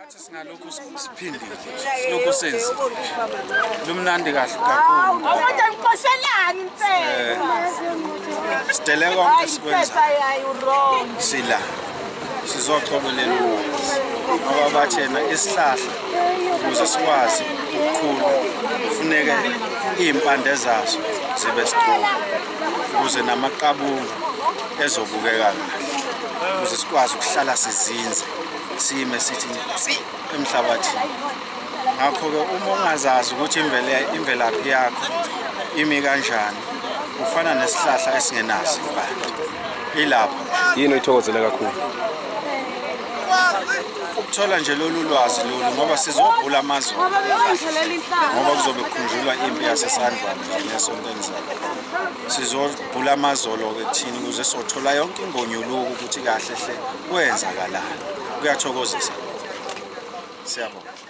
Nathi singalokhu siphindile silokhu senza lumnandi kahle kakhulu awuthi ngikoshelani impela sidele konke sikwenza sila sizochobelela ngoba bathena isihlahla ukuze sikwazi ukukhula kufuneka impande zazo zibe strong ukuze namaqabunga ezobukeka kahle ukuze sikwazi ukuhlala sizinze sime sithi emhlabathini ngakho ke uma ungazazi ukuthi imvelaphi yakho imi kanjani ufana nesihlahla esingenazi impande ilapho yini oyithokozele kakhulu ukuthola nje lolu lwazi lolu ngoba sizobhula amazolo ngoba kuzobe kukhunjulwa impi yasesandlwane nesonto elizayo sizobhula amazolo ke thina ukuze sothola yonke ingonyuluko ukuthi kahle hle kwenzakalani kuyathokozisa siyabonga.